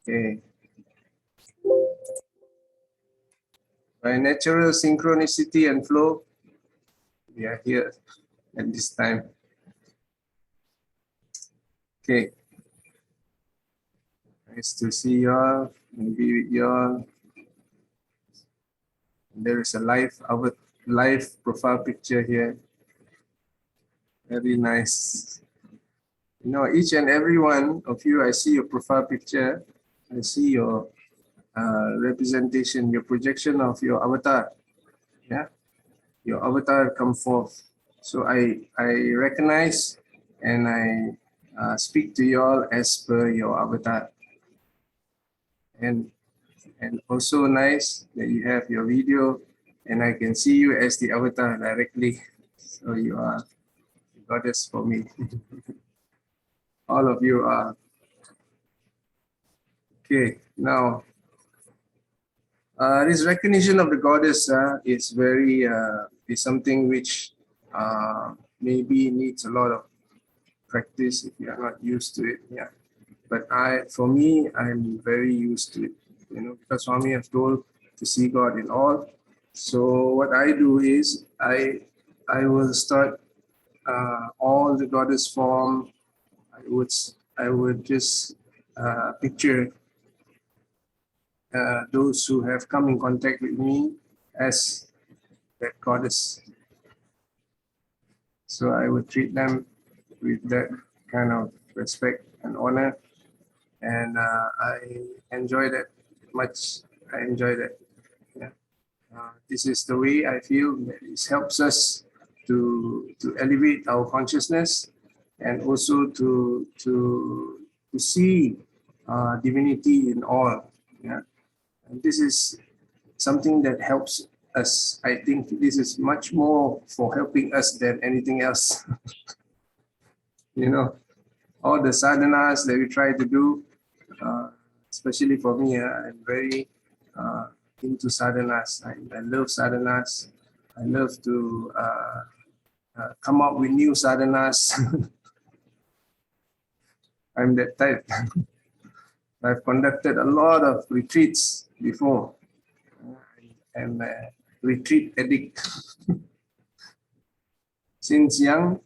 Okay. By natural synchronicity and flow, we are here at this time. Okay. Nice to see you all and be with you all. There is a live profile picture here. Very nice. You know, each and every one of you, I see your profile picture. I see your representation, your projection of your avatar. Yeah, your avatar come forth. So I recognize and I speak to you all as per your avatar. And also nice that you have your video and I can see you as the avatar directly. So you are the goddess for me. All of you are. Okay, now this recognition of the goddess is very is something which maybe needs a lot of practice if you are not used to it. Yeah, but for me, I'm very used to it. You know, because Swami has told to see God in all. So what I do is I will start all the goddess form. I would just picture those who have come in contact with me as that goddess. So I would treat them with that kind of respect and honor. And I enjoy that much. I enjoy that. Yeah. This is the way I feel that it helps us to elevate our consciousness and also to see divinity in all. Yeah. And this is something that helps us. I think this is much more for helping us than anything else. You know, all the sadhanas that we try to do, especially for me, I'm very into sadhanas. I love sadhanas. I love to come up with new sadhanas. I'm that type. I've conducted a lot of retreats before. I'm a retreat addict. Since young,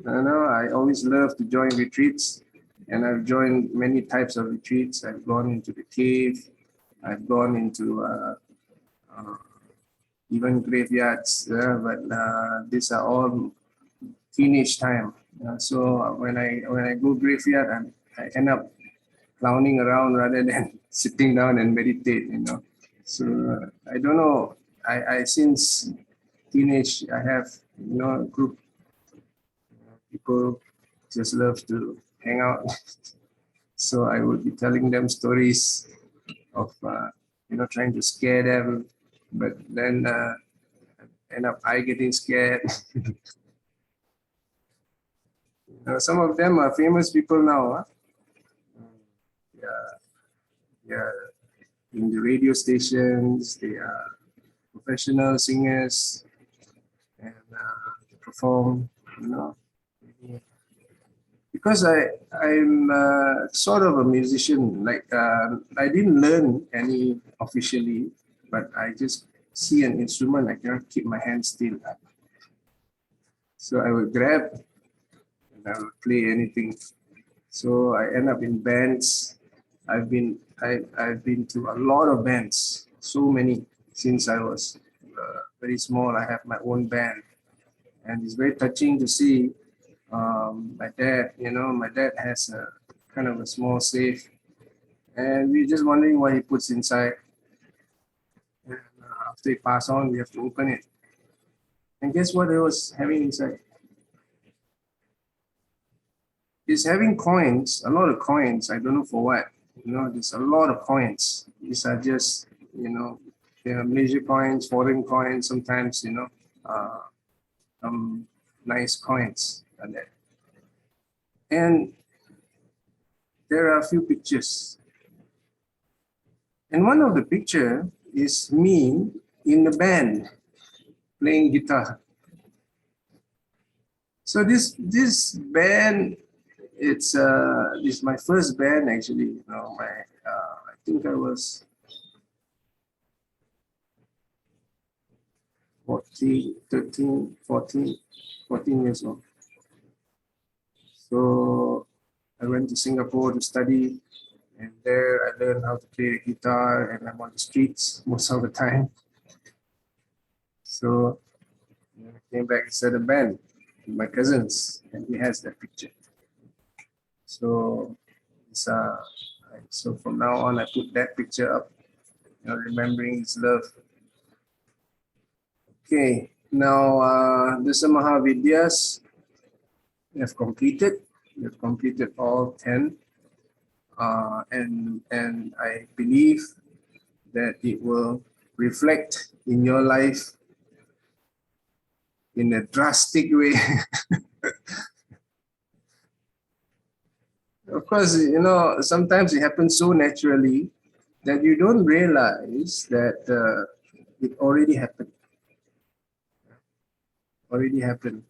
I always love to join retreats, and I've joined many types of retreats. I've gone into the cave. I've gone into even graveyards, but these are all teenage time. So when I go graveyard, I end up clowning around rather than sitting down and meditate. You know, so I don't know. I since teenage I have a group. People just love to hang out. So I would be telling them stories of trying to scare them, but then end up I getting scared. Some of them are famous people now. Huh? Yeah, in the radio stations, they are professional singers and they perform. Because I'm sort of a musician. Like I didn't learn any officially, but I just see an instrument. I cannot keep my hands still. So I would grab and I would play anything. So I end up in bands. I've been to a lot of bands, so many since I was very small. I have my own band, and it's very touching to see my dad. My dad has a kind of a small safe, and we're just wondering what he puts inside. And after he passed on, we have to open it. And guess what he was having inside? He's having coins, a lot of coins. I don't know for what. There's a lot of coins. These are just, they are Malaysia coins, foreign coins, sometimes, nice coins are there. And there are a few pictures. And one of the picture is me in the band playing guitar. So this band, it's this is my first band actually. You know, I think I was 14 years old. So I went to Singapore to study, and there I learned how to play the guitar, and I'm on the streets most of the time. So I came back and started a band with my cousins, and he has that picture. So it's so from now on I put that picture up, you know, remembering his love. Okay, now Dasa Maha Vidyas we have completed. We have completed all 10, and I believe that it will reflect in your life in a drastic way. Of course, you know, sometimes it happens so naturally that you don't realize that it already happened. Already happened.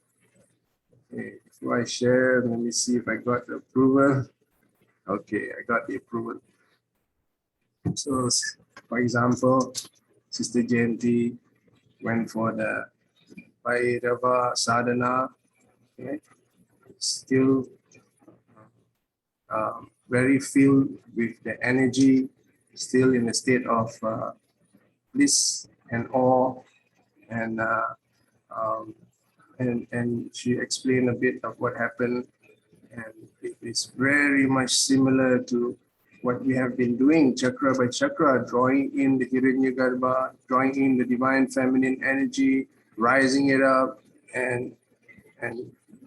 Okay, before I share, let me see if I got the approval. Okay, I got the approval. So, for example, Sister Jayanti went for the Bhairava Sadhana. Okay, still very filled with the energy, still in a state of bliss and awe, and and she explained a bit of what happened, and it is very much similar to what we have been doing, chakra by chakra, drawing in the Hiranyagarbha, drawing in the divine feminine energy, rising it up, and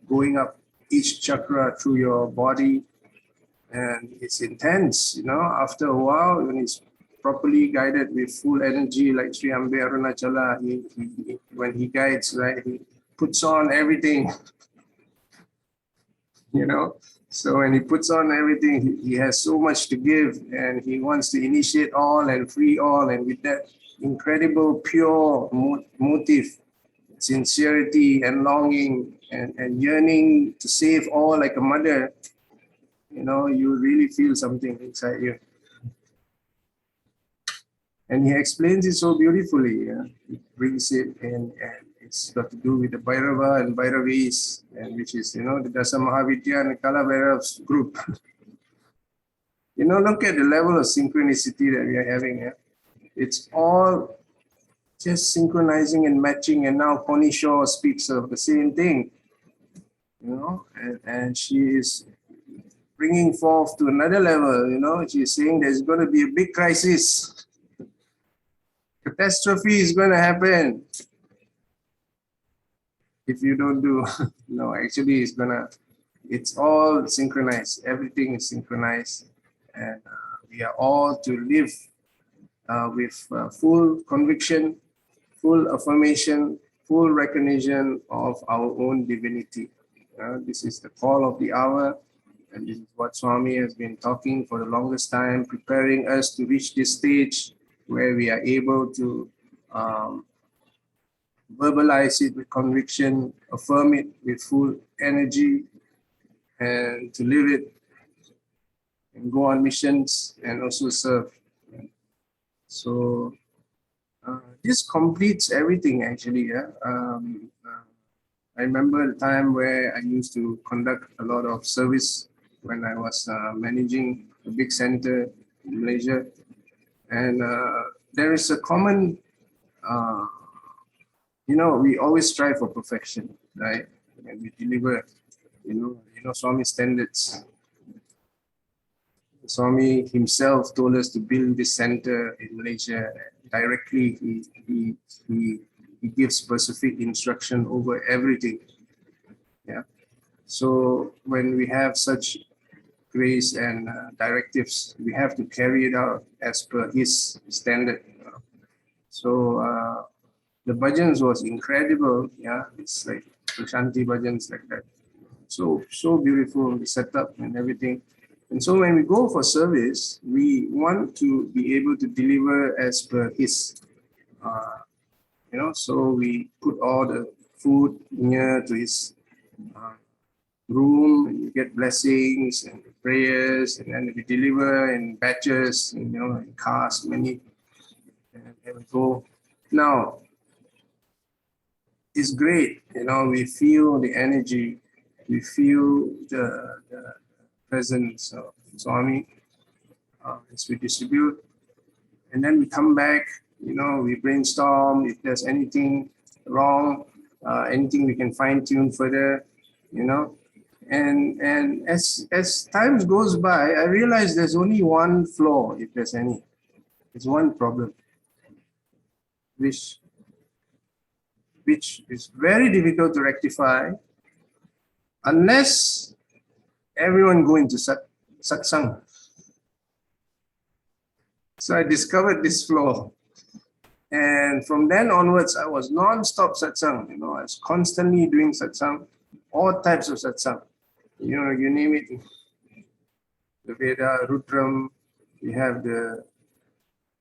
going up each chakra through your body. And it's intense, you know, after a while, when it's properly guided with full energy, like Sri Ambe Arunachala, when he guides, right, he puts on everything, you know. So when he puts on everything, he has so much to give, and he wants to initiate all and free all, and with that incredible pure motive, sincerity and longing and yearning to save all like a mother, you know, you really feel something inside you. And he explains it so beautifully. Yeah? He brings it in, and it's got to do with the Bhairava and Bhairavis, and which is, you know, the Dasa Mahavidya and Kala Bhairav's group. You know, look at the level of synchronicity that we are having here. It's all just synchronizing and matching, and now Connie Shaw speaks of the same thing, you know, and she is bringing forth to another level, you know, she's saying there's going to be a big crisis. Catastrophe is going to happen if you don't do. No, actually it's all synchronized. Everything is synchronized. And we are all to live with full conviction, full affirmation, full recognition of our own divinity. This is the call of the hour. And this is what Swami has been talking for the longest time, preparing us to reach this stage where we are able to verbalize it with conviction, affirm it with full energy, and to live it and go on missions and also serve. So this completes everything actually. Yeah? I remember the time where I used to conduct a lot of service when I was managing a big center in Malaysia. And there is a common, you know, we always strive for perfection, right? And we deliver, you know, Swami standards. Swami himself told us to build this center in Malaysia. Directly, he gives specific instruction over everything. Yeah. So when we have such grace and directives, we have to carry it out as per his standard. So the bhajans was incredible. Yeah, it's like Shanti bhajans like that. So beautiful, the setup and everything. And so when we go for service, we want to be able to deliver as per his, you know, so we put all the food near to his room, and you get blessings and prayers, and then we deliver in batches, and, in cars, many, and we go. Now, it's great, we feel the energy, we feel the presence of Swami as we distribute, and then we come back, we brainstorm if there's anything wrong, anything we can fine tune further, and as time goes by, I realize there's only one flaw, if there's any. It's one problem, which is very difficult to rectify unless everyone go into satsang. So I discovered this flaw. And from then onwards, I was non-stop satsang. I was constantly doing satsang, all types of satsang. You name it. The Veda, Rudram, we have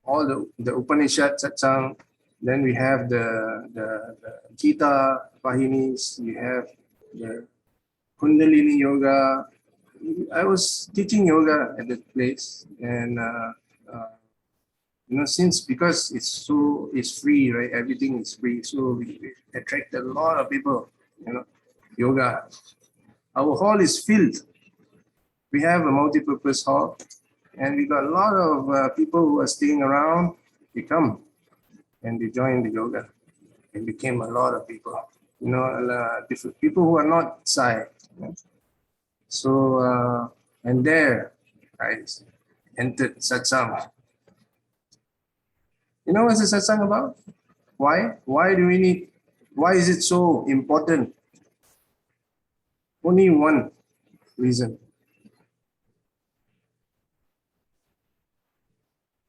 all the Upanishad satsang. Then we have the Gita Vahinis. We have the Kundalini Yoga. I was teaching yoga at that place, and because it's free, right? Everything is free, so we attracted a lot of people. Yoga. Our hall is filled. We have a multi-purpose hall, and we got a lot of people who are staying around. They come and they join the yoga. It became a lot of people. Different people who are not Sai. So, and there I entered satsang. What's the satsang about? Why? Why is it so important? Only one reason.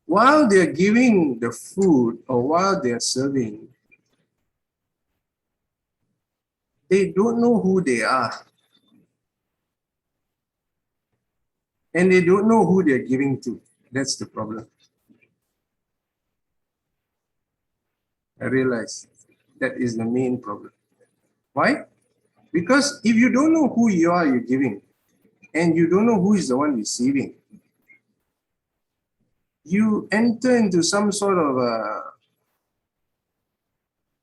While they're giving the food or while they're serving, they don't know who they are. And they don't know who they're giving to. That's the problem. I realize that is the main problem. Why? Because if you don't know who you are, you're giving, and you don't know who is the one receiving, you enter into some sort of a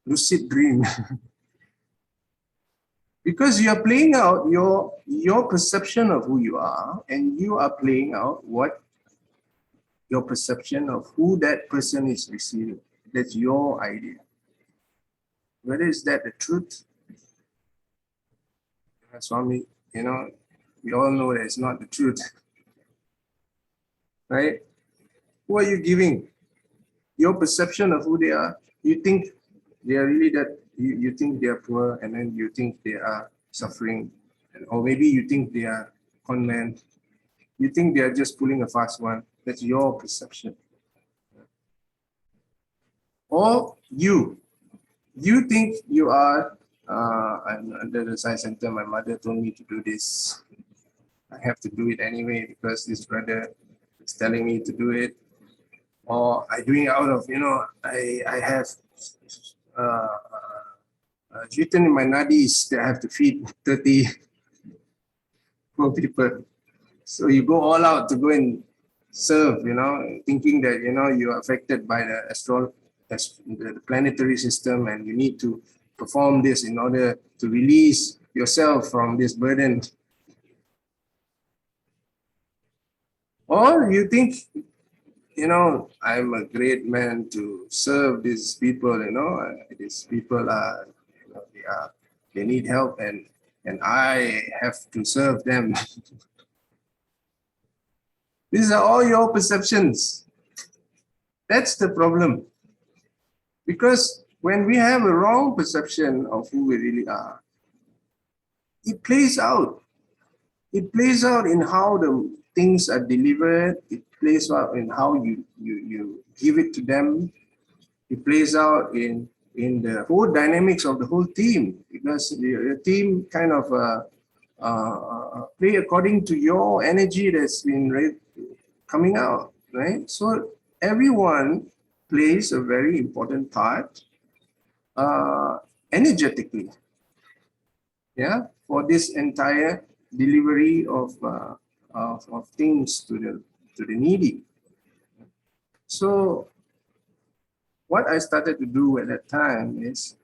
lucid dream. Because you are playing out your perception of who you are, and you are playing out what your perception of who that person is receiving. That's your idea. Whether is that the truth? Swami, we all know that it's not the truth. Right? Who are you giving? Your perception of who they are. You think they are really that, you think they are poor, and then you think they are suffering. Or maybe you think they are con men. You think they are just pulling a fast one. That's your perception. Or you think you are, I'm under the Sai Center, my mother told me to do this. I have to do it anyway because this brother is telling me to do it. Or I doing it out of, I have written in my nadis that I have to feed 30 poor people. So you go all out to go and serve, thinking that, you are affected by the planetary system, and you need to perform this in order to release yourself from this burden. Or you think, I'm a great man to serve these people, these people are, they need help, and I have to serve them. These are all your perceptions. That's the problem. Because when we have a wrong perception of who we really are, it plays out. It plays out in how the things are delivered. It plays out in how you give it to them. It plays out in the whole dynamics of the whole team, because the team kind of play according to your energy that's been coming out, right? So everyone plays a very important part energetically. Yeah, for this entire delivery of things to the needy. So what I started to do at that time is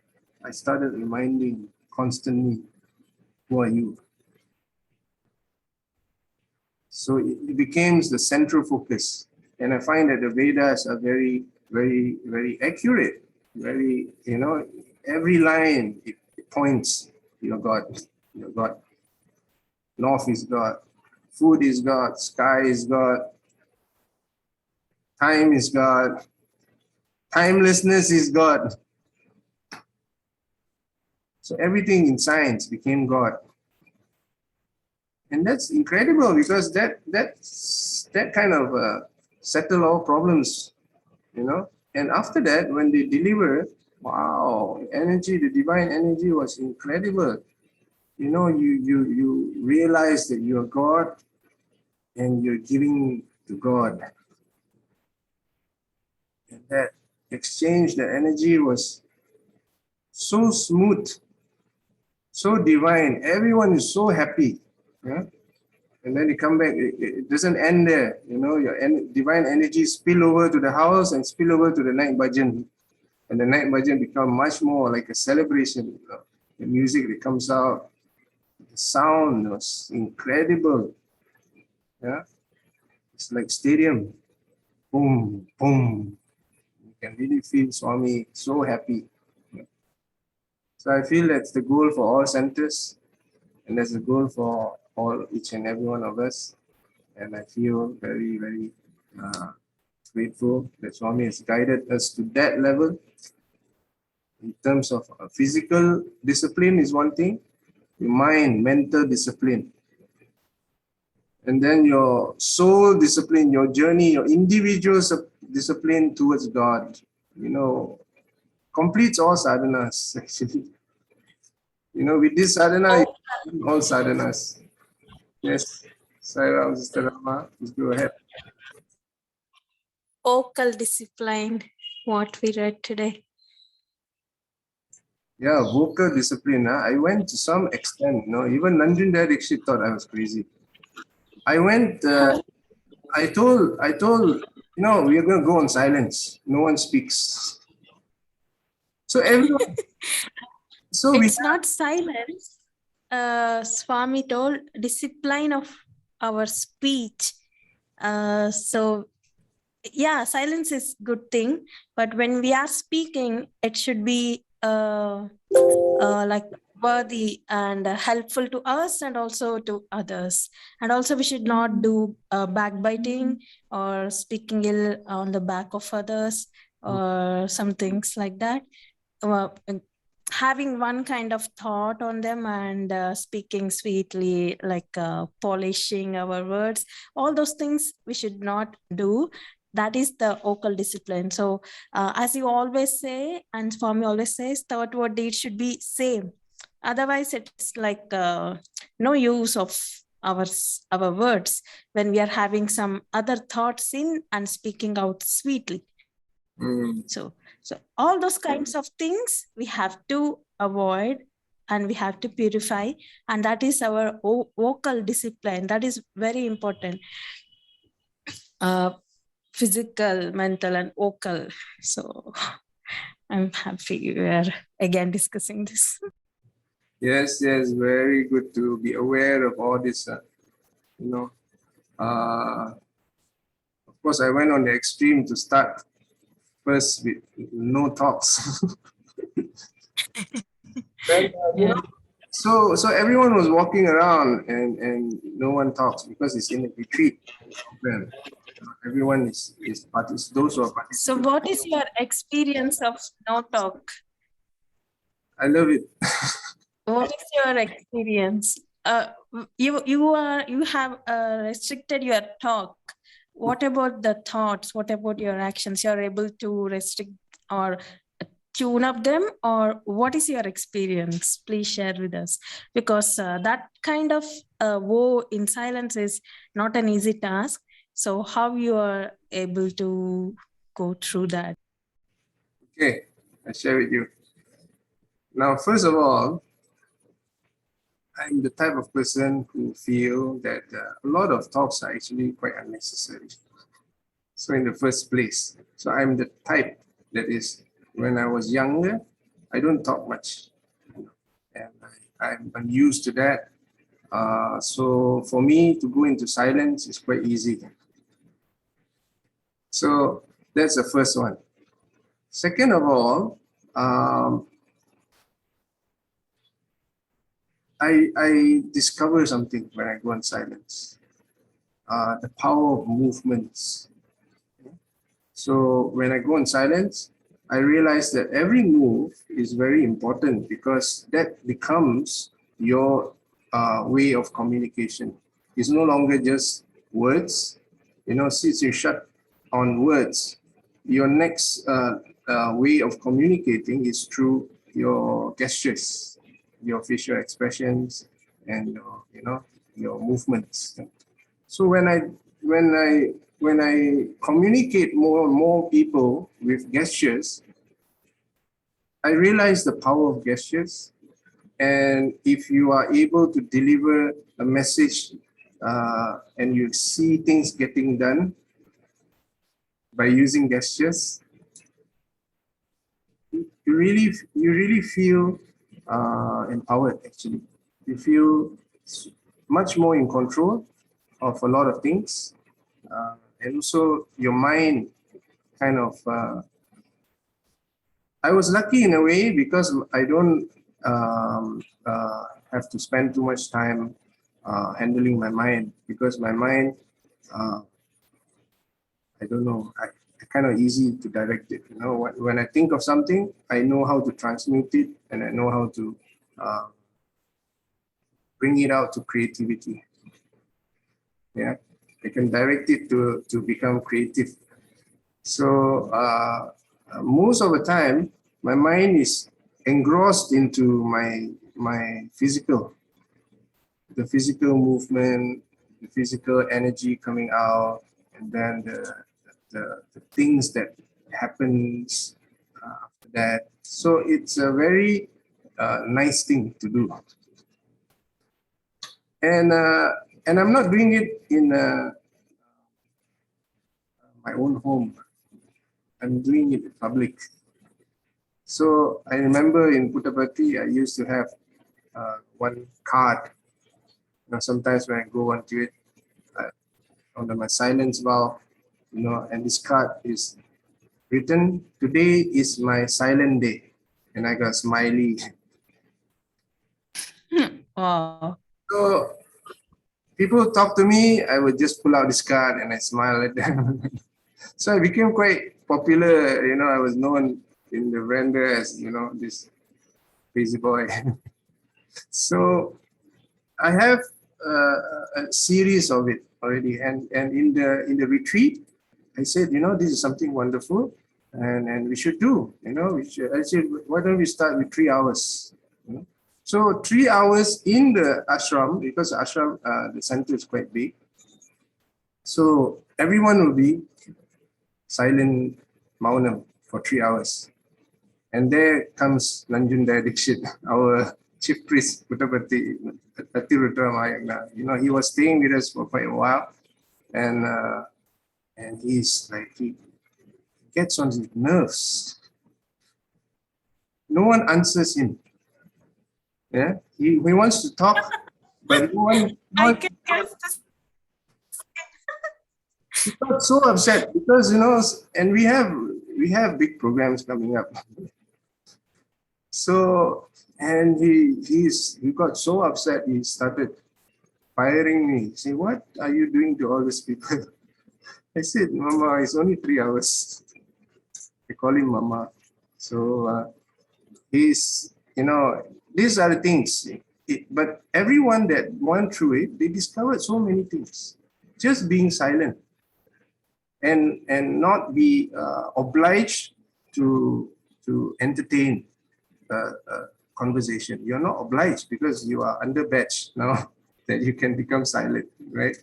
I started reminding constantly, who are you? So it became the central focus. And I find that the Vedas are very, very, very accurate. Very, every line it points, God, God. North is God. Food is God. Sky is God. Time is God. Timelessness is God. So everything in science became God. And that's incredible because that kind of settle all problems, And after that, when they deliver, wow, energy, the divine energy was incredible. You realize that you're God and you're giving to God. And that exchange, the energy was so smooth, so divine. Everyone is so happy. Yeah? And then you come back, it doesn't end there. Your divine energy spill over to the house and spill over to the night bhajan. And the night bhajan become much more like a celebration. The music that comes out, the sound was incredible. Yeah, it's like stadium. Boom, boom. You can really feel Swami so happy. So I feel that's the goal for all centers, and that's the goal for each and every one of us. And I feel very, very grateful that Swami has guided us to that level. In terms of physical discipline is one thing, your mind, mental discipline. And then your soul discipline, your journey, your individual discipline towards God, completes all sadhanas, actually. With this sadhana, all sadhanas. Yes. Sairam, Sister Rama, please go ahead. Vocal discipline, what we read today. Yeah, vocal discipline. I went to some extent, even Nanjundar Dixit thought I was crazy. I went, I told, we are going to go on silence. No one speaks. So everyone. It's not silence. Swami told discipline of our speech. So yeah, silence is good thing, but when we are speaking, it should be like worthy and helpful to us and also to others. And also we should not do backbiting or speaking ill on the back of others or some things like that. Having one kind of thought on them and speaking sweetly, like polishing our words, all those things we should not do. That is the vocal discipline. So as you always say, and Swami always says, thought, word, deed should be same. Otherwise it's like no use of our words when we are having some other thoughts in and speaking out sweetly. So all those kinds of things we have to avoid and we have to purify, and that is our vocal discipline. That is very important. Physical, mental, and vocal. So I'm happy we are again discussing this. Yes, very good to be aware of all this. Of course, I went on the extreme to start first with no talks. Then, so everyone was walking around and no one talks because it's in a retreat program. Everyone is those who are participating. So what is your experience of no talk? I love it. What is your experience? You have restricted your talk. What about the thoughts? What about your actions? You're able to restrict or tune up them, or what is your experience? Please share with us, because that kind of woe in silence is not an easy task. So how you are able to go through that? Okay, I share with you. Now, first of all, I'm the type of person who feel that a lot of talks are actually quite unnecessary. So in the first place, so I'm the type that is, when I was younger, I don't talk much, and I'm used to that. So for me to go into silence is quite easy. So that's the first one. Second of all, I discover something when I go in silence. The power of movements. So when I go in silence, I realize that every move is very important because that becomes your way of communication. It's no longer just words. Since you shut on words, your next way of communicating is through your gestures, your facial expressions, and your movements. So when I communicate more and more people with gestures, I realize the power of gestures. And if you are able to deliver a message and you see things getting done by using gestures, you really feel empowered. Actually, you feel much more in control of a lot of things, and also your mind kind of. I was lucky in a way because I don't have to spend too much time handling my mind, because my mind, I don't know, I kind of easy to direct it. When I think of something, I know how to transmute it, and I know how to bring it out to creativity. Yeah, I can direct it to become creative. So most of the time, my mind is engrossed into my the physical movement, the physical energy coming out, and then the things that happens after that. So it's a very nice thing to do. And I'm not doing it in my own home. I'm doing it in public. So I remember in Puttaparthi, I used to have one card. Sometimes when I go onto it, under my silence vow, and this card is written, "Today is my silent day," and I got smiley. Wow. So people talk to me, I would just pull out this card and I smile at them. So I became quite popular. I was known in the veranda as this crazy boy. So I have a series of it already, and in the retreat, I said, this is something wonderful, and we should do. I said, why don't we start with 3 hours? So 3 hours in the ashram, because ashram, the center is quite big. So everyone will be silent maunam for 3 hours. And there comes Nanjunda Dixit, our chief priest, Puttaparthi, he was staying with us for quite a while. And he's like, he gets on his nerves. No one answers him. Yeah, he wants to talk, but no one. I can guess this. He got so upset because and we have big programs coming up. So, and he got so upset, he started firing me. Say, what are you doing to all these people? I said, Mama, it's only 3 hours. I call him Mama. So these are the things. But everyone that went through it, they discovered so many things. Just being silent and not be obliged to entertain conversation. You're not obliged because you are under batch now that you can become silent, right?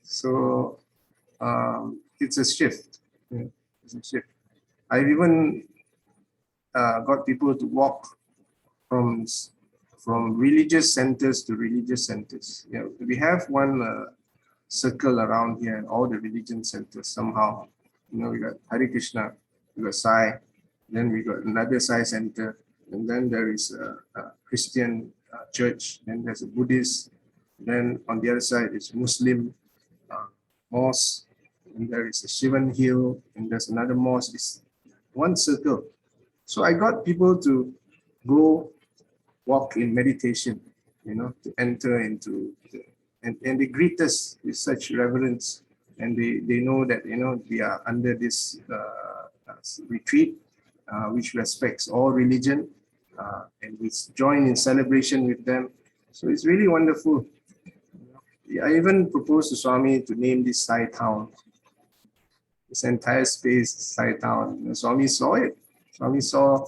So it's a shift. It's a shift. I've even got people to walk from from religious centers to religious centers. We have one circle around here, and all the religion centers somehow. We got Hare Krishna, we got Sai, then we got another Sai center, and then there is a Christian church, then there's a Buddhist, then on the other side is Muslim mosque, and there is a Shivan Hill, and there's another mosque. It's one circle. So I got people to go walk in meditation, to enter into and they greet us with such reverence, and they know that we are under this retreat which respects all religion, and we join in celebration with them. So it's really wonderful. I even proposed to Swami to name this Sai town, this entire space Sai town. Swami saw it. Swami saw,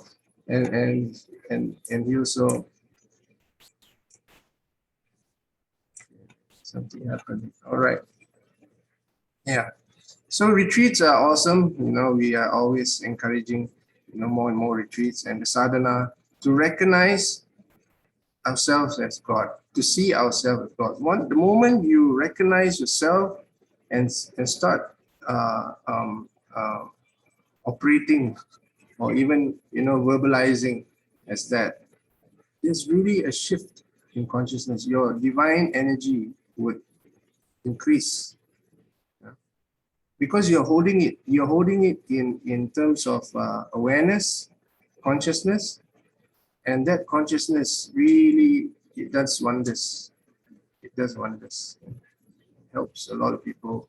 and he also, something happened. All right. Yeah. So retreats are awesome. We are always encouraging, more and more retreats, and the sadhana to recognize ourselves as God, to see ourselves as God. The moment you recognize yourself and start operating, or even verbalizing as that, there's really a shift in consciousness. Your divine energy would increase, because you're holding it in terms of awareness, consciousness, and that consciousness really, it does wonders. It does wonders. It helps a lot of people,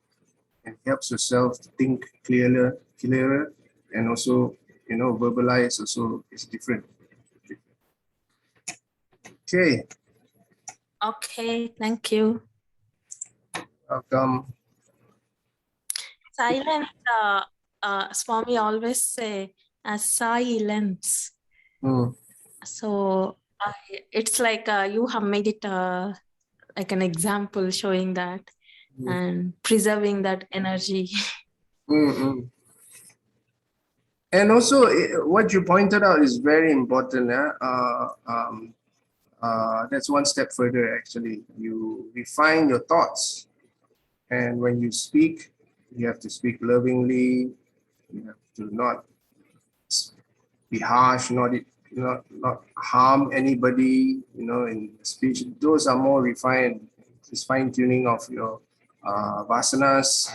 and helps yourself to think clearer, and also verbalize also is different. Okay. Thank you. Welcome. Silence, Swami always say silence. So it's like you have made it like an example, showing that and preserving that energy. And also, what you pointed out is very important. That's one step further, actually. You refine your thoughts, and when you speak, you have to speak lovingly. You have to not be harsh, not harm anybody, in speech. Those are more refined. It's fine-tuning of your vasanas.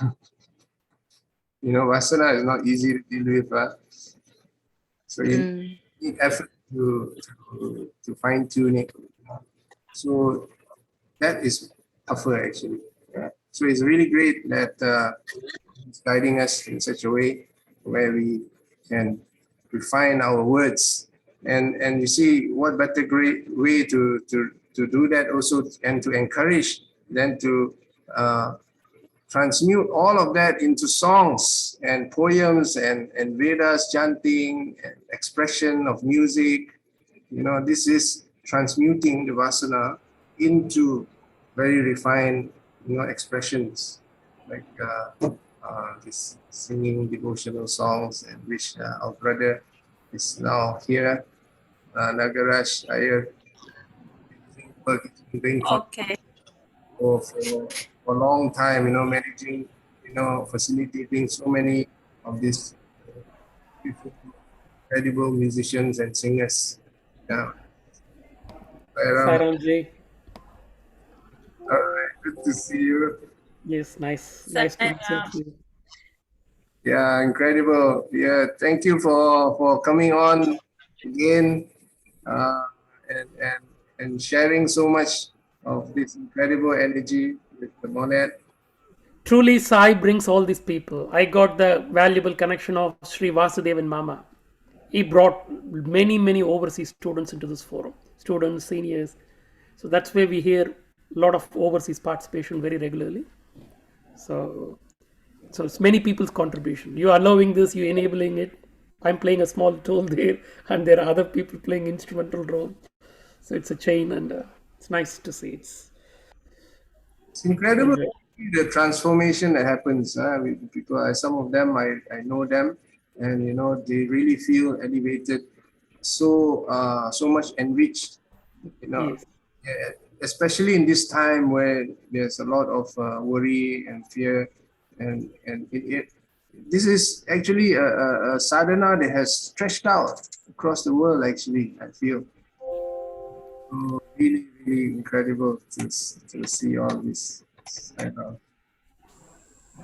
Vasana is not easy to deal with. So you need effort to fine-tune it. So that is tougher, actually. Yeah. So it's really great that it's guiding us in such a way where we can refine our words. And you see, what better great way to do that also, and to encourage than to transmute all of that into songs and poems and Vedas chanting and expression of music. This is transmuting the vasana into very refined, expressions, like this singing devotional songs, and which our brother is now here, Nagaraj Iyer, doing for a long time, managing, facilitating so many of these incredible musicians and singers. Yeah. Sairamji. All right, good to see you. Yes, nice to listen to you. Yeah, incredible. Yeah, thank you for coming on again, and sharing so much of this incredible energy with the monad. Truly, Sai brings all these people. I got the valuable connection of Sri Vasudev and Mama. He brought many overseas students into this forum, students, seniors. So that's where we hear a lot of overseas participation very regularly. So it's many people's contribution. You are allowing this, you enabling it. I'm playing a small tool there, and there are other people playing instrumental role. So it's a chain, and it's nice to see. It's incredible, the transformation that happens with people. Some of them, I know them, and they really feel elevated, so much enriched You know, Yes. especially in this time where there's a lot of worry and fear, and this is actually a sadhana that has stretched out across the world. Actually, I feel really, really incredible to see all this.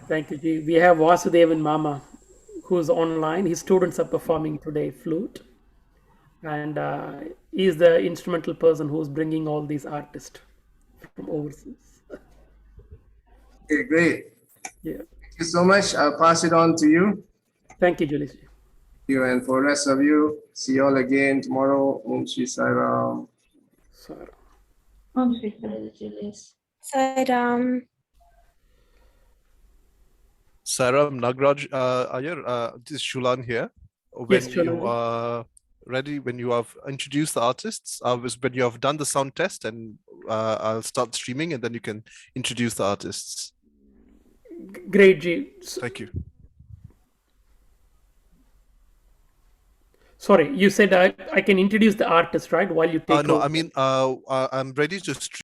Thank you, Ji. We have Vasudev and Mama, who's online. His students are performing today flute, and he's the instrumental person who's bringing all these artists from overseas. Okay, great. Yeah. Thank you so much. I'll pass it on to you. Thank you, Julius. And for the rest of you, see you all again tomorrow. Om Shri Sai Ram. Sorry. Sai Ram. Saram, Nagraj, Iyer, this is Shulan here. When Yes, you Shulan. are ready, when you have introduced the artists, when you have done the sound test, and I'll start streaming, and then you can introduce the artists. Great, Ji. Thank you. Sorry, you said I can introduce the artist, right? While you take No, over. I mean, I'm ready to stream.